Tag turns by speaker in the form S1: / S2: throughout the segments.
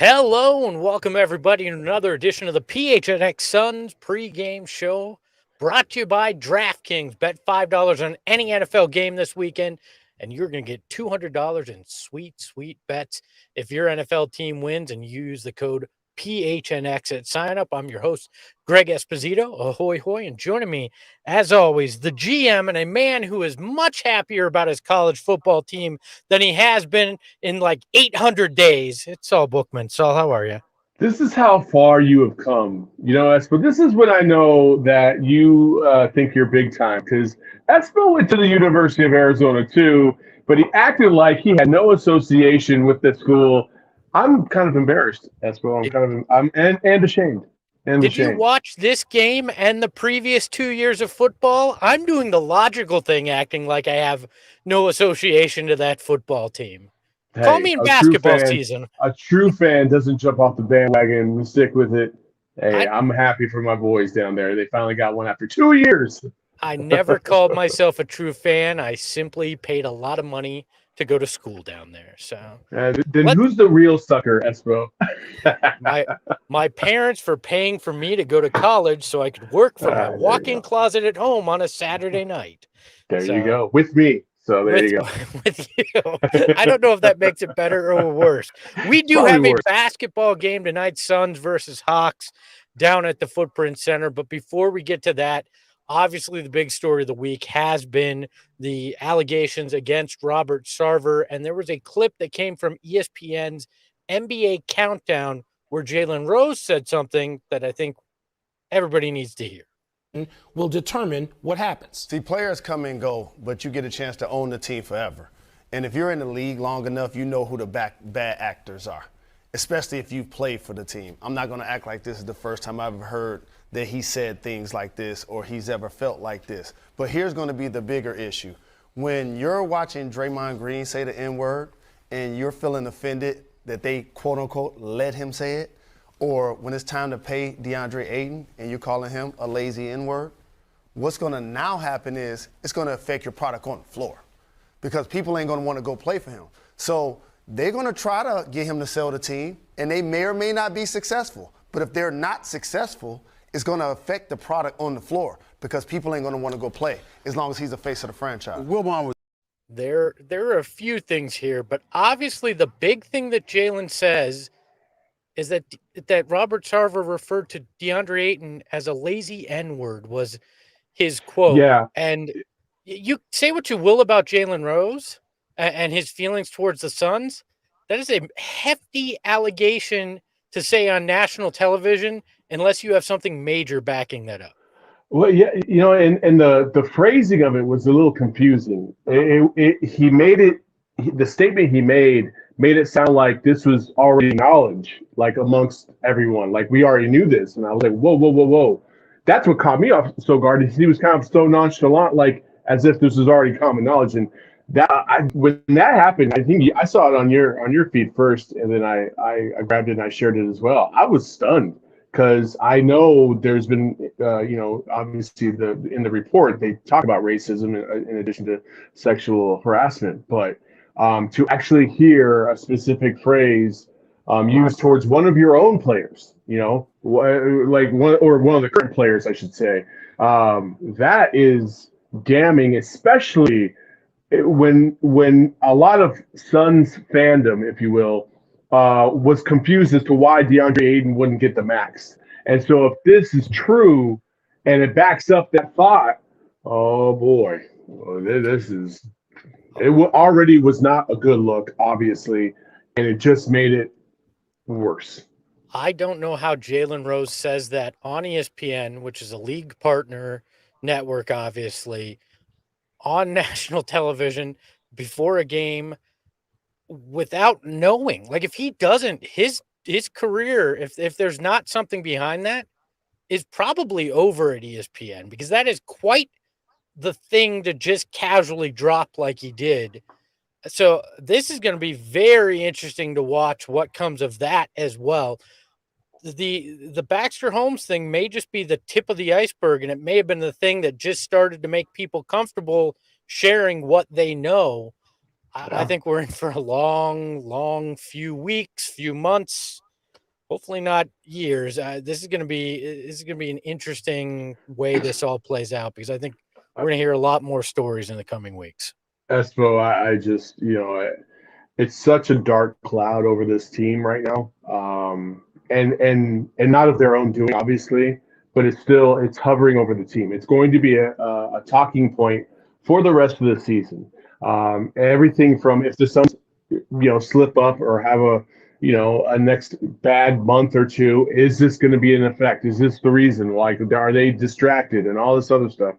S1: Hello and welcome everybody to another edition of the PHNX Suns pregame show, brought to you by DraftKings. Bet $5 on any NFL game this weekend, and you're going to get $200 in sweet, sweet bets if your NFL team wins and you use the code PHNX at sign up. I'm your host, Greg Esposito. Ahoy, hoy. And joining me, as always, the GM and a man who is much happier about his college football team than he has been in like 800 days. It's Saul Bookman. Saul, how are you?
S2: This is how far you have come. Espo, this is when I know that you think you're big time because Espo went to the University of Arizona too, but he acted like he had no association with the school. I'm kind of embarrassed, Espo. I'm
S1: Did,
S2: kind of I'm and ashamed. And
S1: did you
S2: ashamed.
S1: watch this game and the previous 2 years of football? I'm doing the logical thing, acting like I have no association to that football team. Call
S2: Hey,
S1: me in basketball season.
S2: a true fan doesn't jump off the bandwagon. We stick with it. Hey,
S1: I
S2: I'm happy for my boys down there. They finally got one after 2 years.
S1: I never called myself a true fan. I simply paid a lot of money to go to school down there. So
S2: Then
S1: let
S2: who's the real sucker, Espo?
S1: my my parents for paying for me to go to college so I could work from my
S2: There you
S1: walk-in
S2: go.
S1: closet at home on a Saturday night.
S2: There you
S1: So
S2: go. With me. So there
S1: with
S2: you go.
S1: with you, I don't know if that makes it better or worse. We do
S2: Probably
S1: have a
S2: worse.
S1: basketball game tonight, Suns versus Hawks, down at the Footprint Center. But before we get to that, obviously the big story of the week has been the allegations against Robert Sarver, and there was a clip that came from ESPN's NBA Countdown where Jalen Rose said something that I think everybody needs to hear.
S3: Will determine what happens.
S4: See, players come and go, but you get a chance to own the team forever. And if you're in the league long enough, you know who the bad actors are, especially if you've played for the team. I'm not going to act like this is the first time I've ever heard that he said things like this or he's ever felt like this. But here's going to be the bigger issue. When you're watching Draymond Green say the N-word and you're feeling offended that they, quote unquote, let him say it, or when it's time to pay DeAndre Ayton and you're calling him a lazy N-word, what's going to now happen is it's going to affect your product on the floor because people ain't going to want to go play for him. So they're going to try to get him to sell the team, and they may or may not be successful. But if they're not successful, it's going to affect the product on the floor because people ain't going to want to go play as long as he's the face of the franchise.
S1: There are a few things here, but obviously the big thing that Jalen says is that Robert Sarver referred to DeAndre Ayton as a lazy N-word was his quote.
S2: Yeah.
S1: And you say what you will about Jalen Rose and his feelings towards the Suns. That is a hefty allegation to say on national television unless you have something major backing that up.
S2: Well, yeah, and the phrasing of it was a little confusing. He made it, the statement he made it sound like this was already knowledge, like amongst everyone. Like we already knew this. And I was like, whoa, whoa, whoa, whoa. That's what caught me off so guard. He was kind of so nonchalant, like as if this was already common knowledge. And when that happened, I think I saw it on your feed first, and then I grabbed it and I shared it as well. I was stunned because I know there's been, obviously in the report they talk about racism in addition to sexual harassment, but to actually hear a specific phrase used towards one of your own players, like one of the current players, I should say, that is damning, especially when a lot of Suns fandom, if you will, was confused as to why DeAndre Ayton wouldn't get the max. And so if this is true and it backs up that thought, oh boy, it already was not a good look, obviously, and it just made it worse.
S1: I don't know how Jalen Rose says that on ESPN, which is a league partner network, obviously, on national television before a game without knowing. Like if he doesn't, his career, if there's not something behind that, is probably over at ESPN because that is quite the thing to just casually drop like he did. So this is going to be very interesting to watch what comes of that as well. The Baxter Holmes thing may just be the tip of the iceberg, and it may have been the thing that just started to make people comfortable sharing what they know. I think we're in for a long few weeks, few months Hopefully not years. This is going to be an interesting way this all plays out because I think we're going to hear a lot more stories in the coming weeks.
S2: Espo, I just, it's such a dark cloud over this team right now. And not of their own doing, obviously, but it's hovering over the team. It's going to be a talking point for the rest of the season. Everything from if the Suns, slip up or have a next bad month or two, is this going to be an effect? Is this the reason? Like, are they distracted and all this other stuff?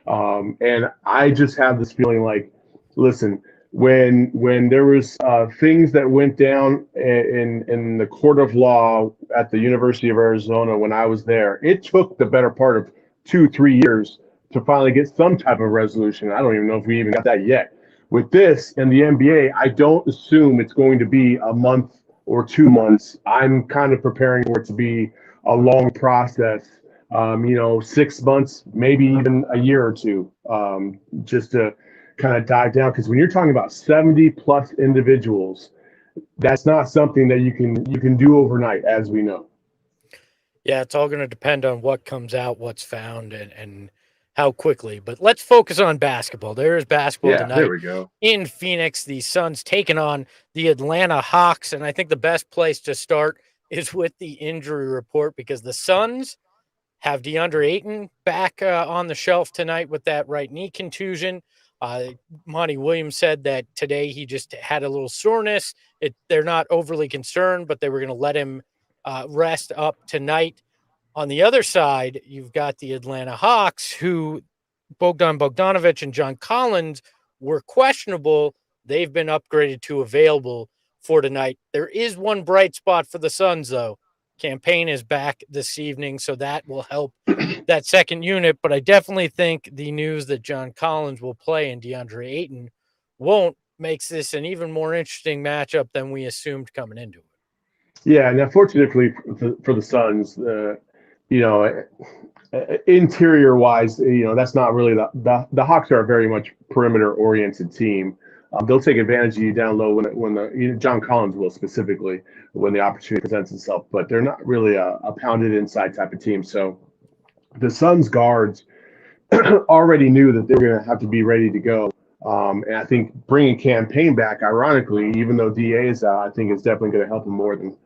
S2: And I just have this feeling like, listen, when there was things that went down in the court of law at the University of Arizona when I was there, it took the better part of 2-3 years to finally get some type of resolution. I don't even know if we even got that yet. With this and the NBA, I don't assume it's going to be a month or 2 months. I'm kind of preparing for it to be a long process. 6 months, maybe even a year or two, just to kind of dive down, because when you're talking about 70 plus individuals, that's not something that you can do overnight, as we know.
S1: Yeah, it's all going to depend on what comes out, what's found, and how quickly. But let's focus on basketball. There is basketball tonight.
S2: There we go.
S1: In Phoenix, the Suns taking on the Atlanta Hawks, and I think the best place to start is with the injury report because the Suns have DeAndre Ayton back on the shelf tonight with that right knee contusion. Monty Williams said that today he just had a little soreness. They're not overly concerned, but they were going to let him rest up tonight. On the other side, you've got the Atlanta Hawks, who Bogdan Bogdanovic and John Collins were questionable. They've been upgraded to available for tonight. There is one bright spot for the Suns, though. Campaign is back this evening, so that will help that second unit. But I definitely think the news that John Collins will play and DeAndre Ayton won't makes this an even more interesting matchup than we assumed coming into it.
S2: Yeah, and unfortunately for the Suns, interior wise, that's not really the Hawks are a very much perimeter oriented team. They'll take advantage of you down low when the John Collins will specifically when the opportunity presents itself, but they're not really a pounded inside type of team. So the Suns guards already knew that they were going to have to be ready to go. And I think bringing Campaign back, ironically, even though DA is out, I think it's definitely going to help them more than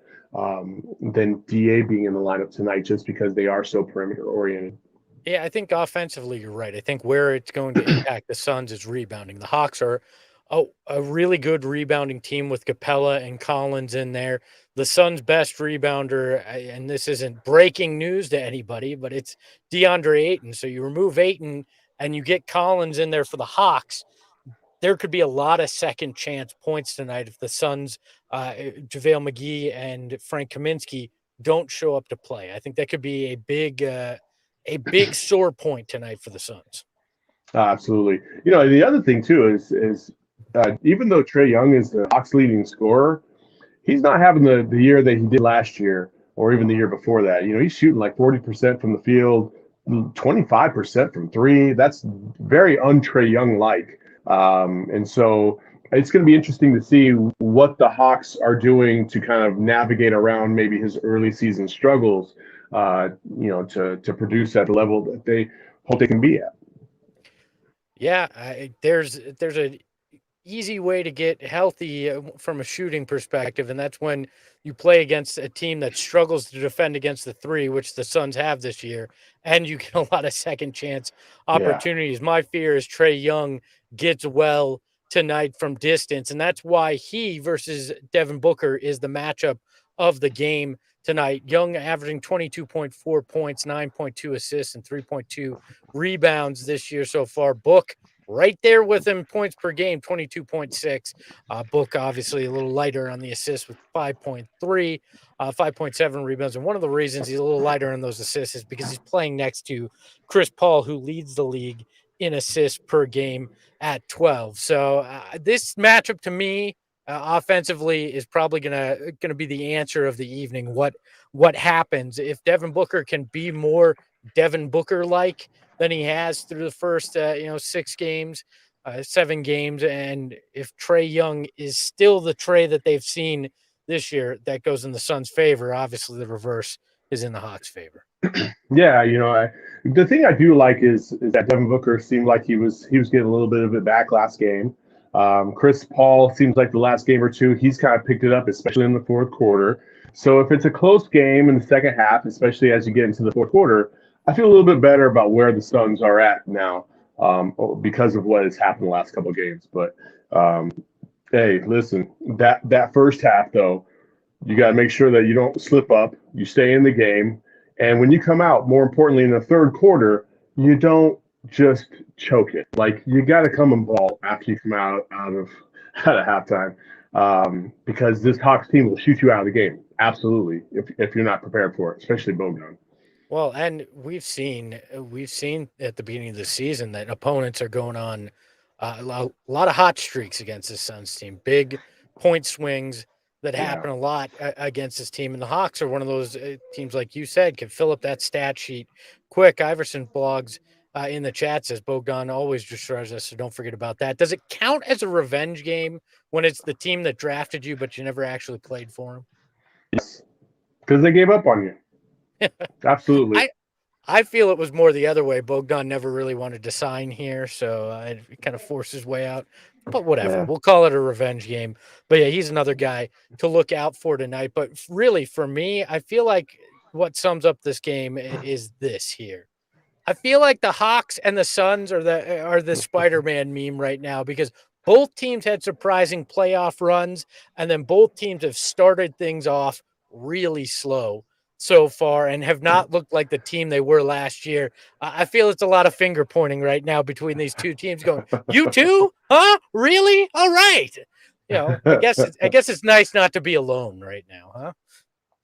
S2: DA being in the lineup tonight, just because they are so perimeter oriented.
S1: Yeah, I think offensively, you're right. I think where it's going to impact the Suns is rebounding. The Hawks are a really good rebounding team with Capella and Collins in there. The Suns' best rebounder, and this isn't breaking news to anybody, but it's DeAndre Ayton. So you remove Ayton and you get Collins in there for the Hawks. There could be a lot of second chance points tonight if the Suns, JaVale McGee and Frank Kaminsky don't show up to play. I think that could be a big sore point tonight for the Suns.
S2: Absolutely. The other thing too is even though Trae Young is the Hawks leading scorer, he's not having the year that he did last year or even the year before that. He's shooting like 40% from the field, 25% from three. That's very un-Trae Young like. And so it's going to be interesting to see what the Hawks are doing to kind of navigate around maybe his early season struggles, to produce at the level that they hope they can be at.
S1: Yeah, there's a easy way to get healthy from a shooting perspective, and that's when you play against a team that struggles to defend against the three, which the Suns have this year, and you get a lot of second chance opportunities. Yeah. My fear is Trae Young gets well tonight from distance, and that's why he versus Devin Booker is the matchup of the game tonight. Young averaging 22.4 points, 9.2 assists, and 3.2 rebounds this year so far. Book right there with him, points per game, 22.6. Book obviously a little lighter on the assists with 5.3, 5.7 rebounds. And one of the reasons he's a little lighter on those assists is because he's playing next to Chris Paul, who leads the league in assists per game at 12. So this matchup to me, offensively, is probably gonna be the answer of the evening. What happens if Devin Booker can be more Devin Booker like than he has through the first 6 games, 7 games, and if Trae Young is still the Trae that they've seen this year, that goes in the Suns' favor. Obviously, the reverse is in the Hawks' favor.
S2: Yeah, the thing I do like is that Devin Booker seemed like he was getting a little bit of it back last game. Chris Paul seems like the last game or two he's kind of picked it up, especially in the fourth quarter. So if it's a close game in the second half, especially as you get into the fourth quarter, I feel a little bit better about where the Suns are at now because of what has happened the last couple of games. But hey, listen, that first half though, you got to make sure that you don't slip up, you stay in the game. And when you come out, more importantly, in the third quarter, you don't just choke it. Like, you got to come and ball after you come out of halftime because this Hawks team will shoot you out of the game. Absolutely, if you're not prepared for it, especially Bogdan.
S1: Well, and we've seen at the beginning of the season that opponents are going on a lot of hot streaks against this Suns team. Big point swings that happen a lot against this team. And the Hawks are one of those teams, like you said, can fill up that stat sheet quick. Iverson blogs in the chat says Bogdan always destroys us, so don't forget about that. Does it count as a revenge game when it's the team that drafted you, but you never actually played for them?
S2: Yes, because they gave up on you. Absolutely.
S1: I feel it was more the other way. Bogdan never really wanted to sign here, so it kind of forced his way out. But whatever, we'll call it a revenge game. But yeah, he's another guy to look out for tonight. But really, for me, I feel like what sums up this game is this here. I feel like the Hawks and the Suns are the Spider-Man meme right now because both teams had surprising playoff runs, and then both teams have started things off really slow so far and have not looked like the team they were last year. I feel it's a lot of finger pointing right now between these two teams going, you too? Huh? Really? All right. I guess it's nice not to be alone right now, huh?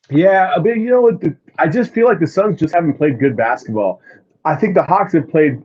S2: Yeah, I mean, what? I just feel like the Suns just haven't played good basketball. I think the Hawks have played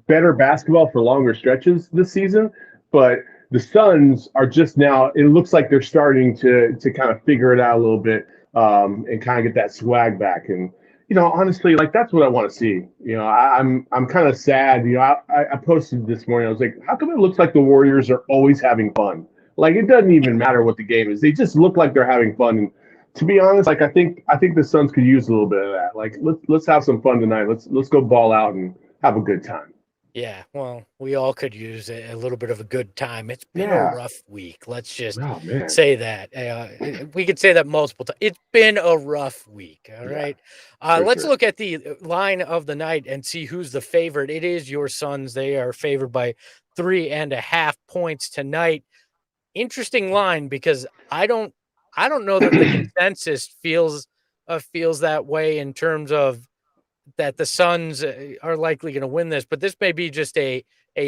S2: better basketball for longer stretches this season, but the Suns are just now, it looks like they're starting to kind of figure it out a little bit. And kind of get that swag back. And, honestly, like, that's what I want to see. I'm kind of sad. I posted this morning. I was like, how come it looks like the Warriors are always having fun? Like, it doesn't even matter what the game is. They just look like they're having fun. And to be honest, like, I think the Suns could use a little bit of that. Like, let's have some fun tonight. Let's go ball out and have a good time.
S1: Yeah, well, we all could use a little bit of a good time. It's been a rough week. Let's just say that. We could say that multiple times. It's been a rough week, all right? Let's look at the line of the night and see who's the favorite. It is your Suns. They are favored by 3.5 points tonight. Interesting line because I don't know that the consensus feels that way in terms of that the Suns are likely going to win this, but this may be just a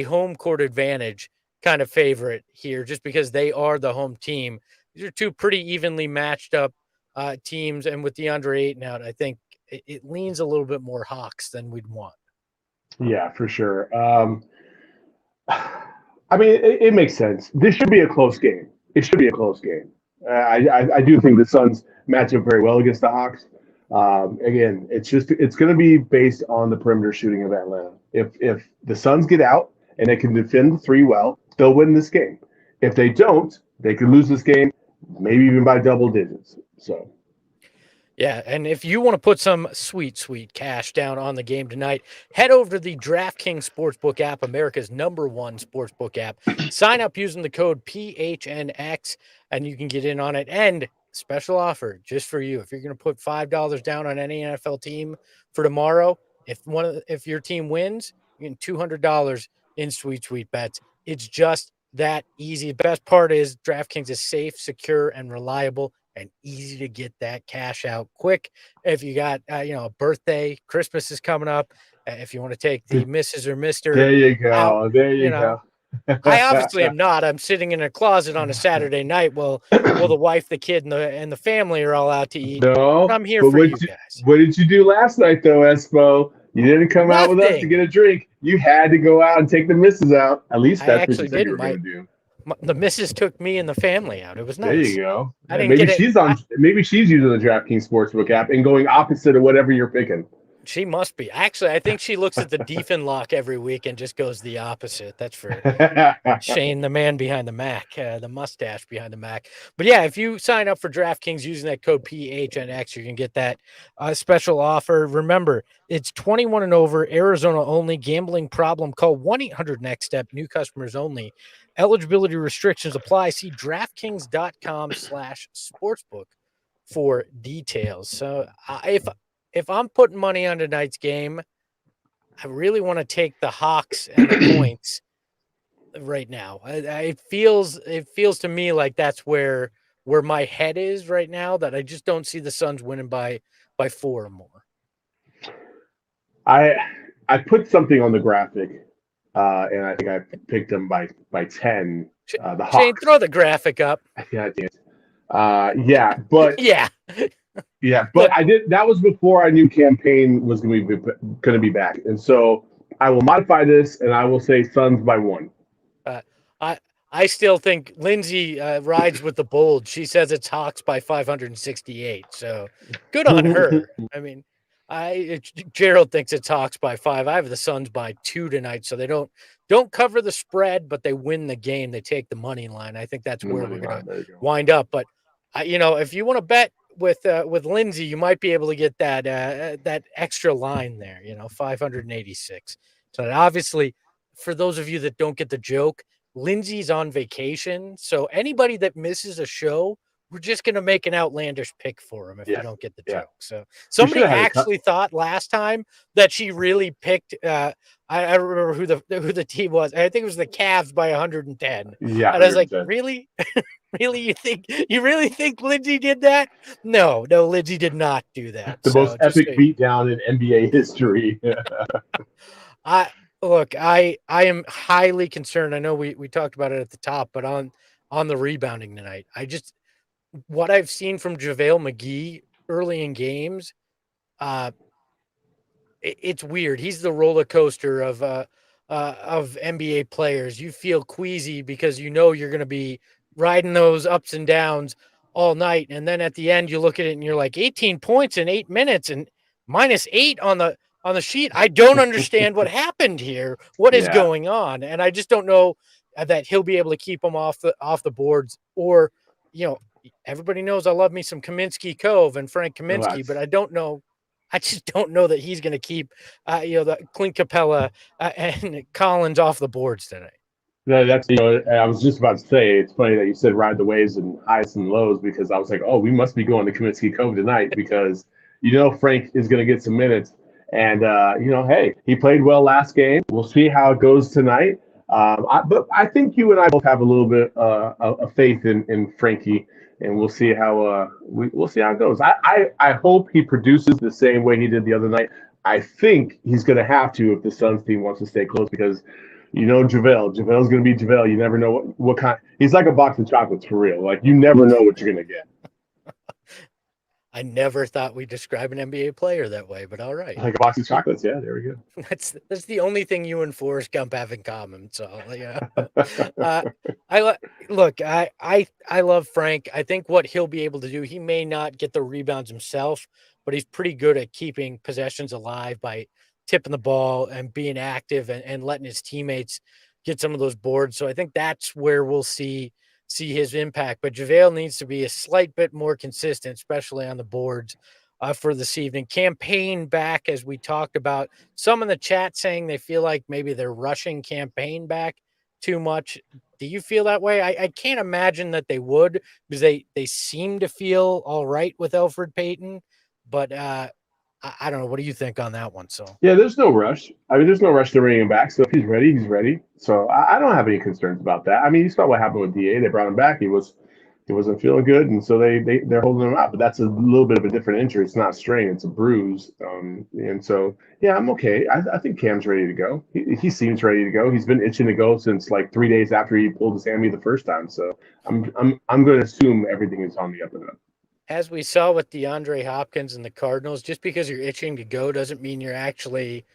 S1: home court advantage kind of favorite here, just because they are the home team. These are two pretty evenly matched up teams, and with DeAndre Ayton out, I think it leans a little bit more Hawks than we'd want.
S2: Yeah, for sure. I mean, it makes sense. This should be a close game. It should be a close game. I do think the Suns match up very well against the Hawks. Again, it's going to be based on the perimeter shooting of Atlanta. If the Suns get out and they can defend the three well, they'll win this game. If they don't, they could lose this game, maybe even by double digits. So,
S1: yeah, and if you want to put some sweet cash down on the game tonight, head over to the DraftKings Sportsbook app, America's #1 sportsbook app. Sign up using the code PHNX, and you can get in on it. And special offer just for you. If you're going to put $5 down on any NFL team for tomorrow, if your team wins, you get $200 in sweet bets. It's just that easy. The best part is DraftKings is safe, secure, and reliable, and easy to get that cash out quick. If you got a birthday, Christmas is coming up. If you want to take the Mrs. or Mr.
S2: There you go.
S1: Out,
S2: there you go.
S1: I obviously am not. I'm sitting in a closet on a Saturday night. Well, the wife, the kid, and the family are all out to eat.
S2: No,
S1: I'm here for you guys.
S2: What did you do last night, though, Espo? You didn't come out with us to get a drink. You had to go out and take the missus out. At least that's what you said you were going to do.
S1: The missus took me and the family out. It was nice.
S2: There you go.
S1: I didn't
S2: maybe she's using the DraftKings Sportsbook app and going opposite of whatever you're picking.
S1: She must be. Actually, I think she looks at the Defen lock every week and just goes the opposite. That's for Shane, the man behind the Mac, the mustache behind the Mac. But yeah, if you sign up for DraftKings using that code PHNX, you can get that special offer. Remember, it's 21 and over, Arizona only, gambling problem. Call 1-800-NEXT-STEP, new customers only. Eligibility restrictions apply. See DraftKings.com/sportsbook for details. So if I'm putting money on tonight's game, I really want to take the Hawks and the points right now. It feels to me like that's where my head is right now, that I just don't see the Suns winning by 4 or more.
S2: I put something on the graphic, and I think I picked them by 10. The Hawks.
S1: Shane, throw the graphic up.
S2: Yeah, yeah, but
S1: yeah.
S2: Yeah, but I did. That was before I knew campaign was going to be back, and so I will modify this, and I will say Suns by 1.
S1: I still think Lindsay rides with the bold. She says it's Hawks by 568. So good on her. I mean, Gerald thinks it's Hawks by 5. I have the Suns by 2 tonight, so they don't cover the spread, but they win the game. They take the money line. I think that's where we're going to wind up. But if you want to bet with Lindsay, you might be able to get that extra line there. 586. So obviously, for those of you that don't get the joke, Lindsay's on vacation, so anybody that misses a show, we're just going to make an outlandish pick for him if you don't get the joke. So somebody actually thought last time that she really picked. I remember who the team was. I think it was the Cavs by 110.
S2: Yeah,
S1: and I was like, really, really, you really think Lindsay did that? No, Lindsay did not do that.
S2: The most epic beatdown in NBA history.
S1: Look, I am highly concerned. I know we talked about it at the top, but on the rebounding tonight, what I've seen from JaVale McGee early in games, it's weird. He's the roller coaster of NBA players. You feel queasy because you're going to be riding those ups and downs all night, and then at the end you look at it and you're like 18 points in 8 minutes and -8 on the sheet. I don't understand what happened here. What is going on? And I just don't know that he'll be able to keep them off the boards. Or, everybody knows I love me some Kaminsky Cove and Frank Kaminsky, but I just don't know that he's going to keep, the Clint Capella and Collins off the boards tonight.
S2: No, that's I was just about to say, it's funny that you said ride the waves and highs and lows, because I was like, oh, we must be going to Kaminsky Cove tonight because Frank is going to get some minutes. And, hey, he played well last game. We'll see how it goes tonight. But I think you and I both have a little bit of faith in Frankie, and we'll see how we'll see how it goes. I hope he produces the same way he did the other night. I think he's going to have to if the Suns team wants to stay close, because JaVale's going to be JaVale. You never know what kind. He's like a box of chocolates for real. Like, you never know what you're going to get.
S1: I never thought we'd describe an NBA player that way, but all right.
S2: Like a box of chocolates, yeah, there we go.
S1: That's the only thing you and Forrest Gump have in common. So I love Frank. I think what he'll be able to do, he may not get the rebounds himself, but he's pretty good at keeping possessions alive by tipping the ball and being active and letting his teammates get some of those boards. So I think that's where we'll see his impact, but JaVale needs to be a slight bit more consistent, especially on the boards for this evening. Campaign back, as we talked about. Some in the chat saying they feel like maybe they're rushing Campaign back too much. Do you feel that way? I can't imagine that they would, because they seem to feel all right with Elfrid Payton, but I don't know. What do you think on that one? So
S2: yeah, there's no rush. I mean, there's no rush to bring him back. So if he's ready, he's ready. So I don't have any concerns about that. I mean, you saw what happened with DA. They brought him back. He wasn't feeling good, and so they're holding him out. But that's a little bit of a different injury. It's not a strain. It's a bruise. And so yeah, I'm okay. I think Cam's ready to go. He seems ready to go. He's been itching to go since like 3 days after he pulled his hammy the first time. So I'm going to assume everything is on the up and up.
S1: As we saw with DeAndre Hopkins and the Cardinals, just because you're itching to go doesn't mean you're actually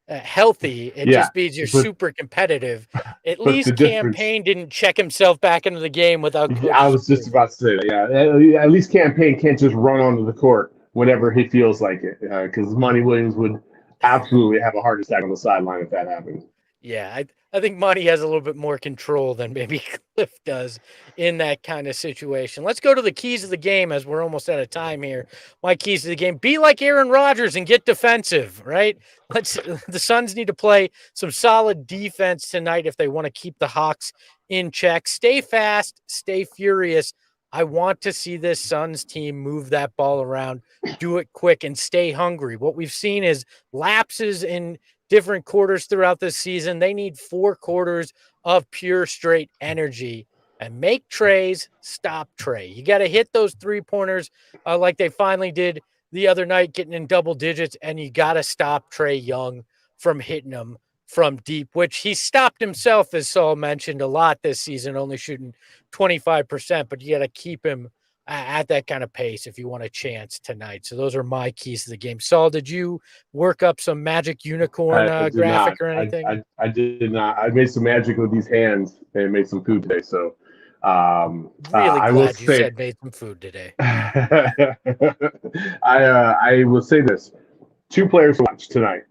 S1: healthy. It just means you're super competitive. At least Campaign didn't check himself back into the game without.
S2: I was just about to say that. Yeah, at least Campaign can't just run onto the court whenever he feels like it, because Monty Williams would absolutely have a heart attack on the sideline if that happens.
S1: Yeah, I think Monty has a little bit more control than maybe Cliff does in that kind of situation. Let's go to the keys of the game as we're almost out of time here. My keys to the game: be like Aaron Rodgers and get defensive. Right? The Suns need to play some solid defense tonight if they want to keep the Hawks in check. Stay fast, stay furious. I want to see this Suns team move that ball around, do it quick, and stay hungry. What we've seen is lapses in different quarters throughout this season. They need 4 quarters of pure straight energy and make Trays stop Trey. You got to hit those 3-pointers like they finally did the other night, getting in double digits, and you got to stop Trae Young from hitting them from deep, which he stopped himself, as Saul mentioned, a lot this season, only shooting 25%, but you got to keep him at that kind of pace if you want a chance tonight. So those are my keys to the game. Saul, did you work up some magic unicorn graphic or anything?
S2: I did not. I made some magic with these hands and made some food today. So
S1: Really
S2: I
S1: glad
S2: will
S1: you
S2: say,
S1: said made some food today.
S2: I will say this: 2 players to watch tonight.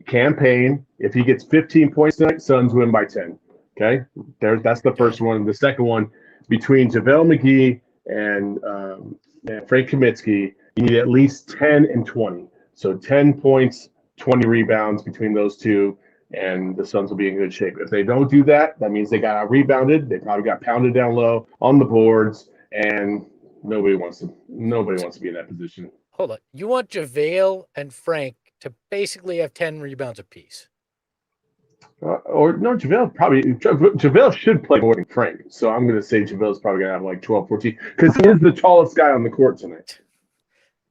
S2: Campaign, if he gets 15 points tonight, Suns win by 10. Okay, that's the first one. The second one, between JaVale McGee and Frank Kaminsky, you need at least 10 and 20. So 10 points, 20 rebounds between those two, and the Suns will be in good shape. If they don't do that, that means they got out rebounded. They probably got pounded down low on the boards, and nobody wants to be in that position.
S1: Hold on. You want JaVale and Frank to basically have 10 rebounds apiece?
S2: Or no, JaVale should play more than Frank. So I'm going to say JaVale's probably going to have like 12, 14 because he is the tallest guy on the court tonight.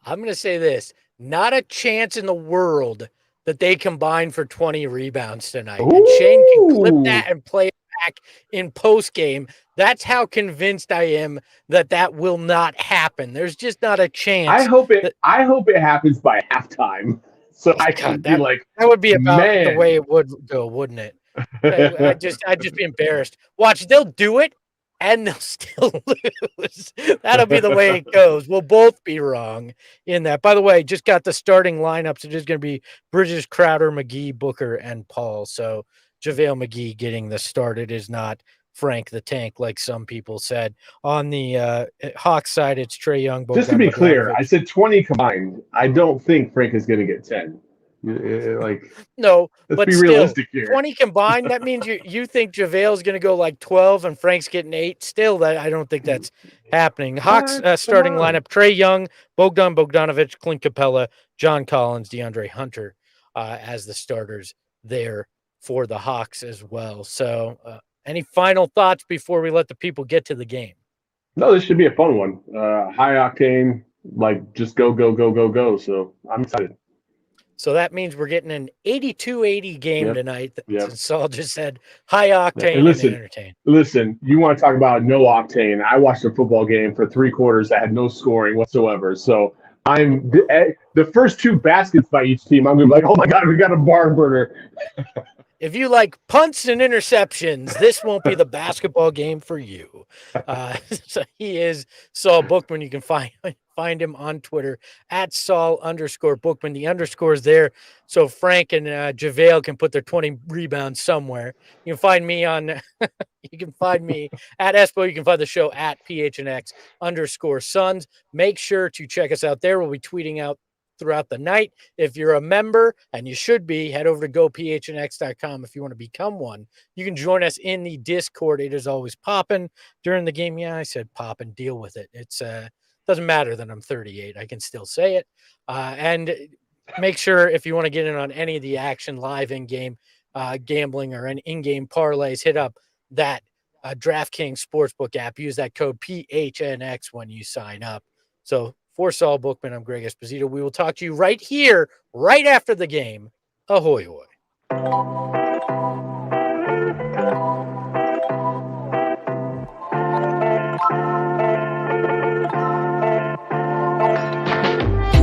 S1: I'm going to say this: not a chance in the world that they combine for 20 rebounds tonight.
S2: Ooh.
S1: And Shane can clip that and play it back in post game. That's how convinced I am that will not happen. There's just not a chance.
S2: I hope it happens by halftime. So I can be like,
S1: that would be about
S2: man.
S1: the way it would go, wouldn't it? I'd just be embarrassed. Watch, they'll do it and they'll still lose. That'll be the way it goes. We'll both be wrong in that. By the way, just got the starting lineups. It is going to be Bridges, Crowder, McGee, Booker, and Paul. So JaVale McGee getting the start. It is not Frank the Tank, like some people said. On the Hawks side, it's Trae Young.
S2: Just to be clear, I said 20 combined. I don't think Frank is going to get 10.
S1: No,
S2: let's
S1: but
S2: be
S1: still,
S2: realistic here.
S1: 20 combined, that means you think JaVale's going to go like 12 and Frank's getting 8. Still, I don't think that's happening. Hawks starting lineup: Trae Young, Bogdan Bogdanovic, Clint Capella, John Collins, DeAndre Hunter as the starters there for the Hawks as well. So any final thoughts before we let the people get to the game?
S2: No, this should be a fun one. High octane, like just go. So I'm excited.
S1: So that means we're getting an 82-80 game tonight.
S2: Yep.
S1: Saul just said high octane and entertain.
S2: Listen, you want to talk about no octane. I watched a football game for 3 quarters that had no scoring whatsoever. So I'm the first 2 baskets by each team. I'm going to be like, oh my God, we got a barn burner.
S1: If you like punts and interceptions, this won't be the basketball game for you. So he is Saul Bookman. You can find him on Twitter at Saul_Bookman. The underscore is there so Frank and JaVale can put their 20 rebounds somewhere. You can find me on you can find me at Espo. You can find the show at PHNX_Suns. Make sure to check us out there. We'll be tweeting out throughout the night. If you're a member, and you should be, head over to gophnx.com if you want to become one. You can join us in the Discord. It is always popping during the game. Yeah, I said pop and deal with it. It's doesn't matter that I'm 38. I can still say it. And make sure if you want to get in on any of the action live in-game gambling or in-game parlays, hit up that DraftKings Sportsbook app. Use that code PHNX when you sign up. So for Saul Bookman, I'm Greg Esposito. We will talk to you right here, right after the game. Ahoy, hoy.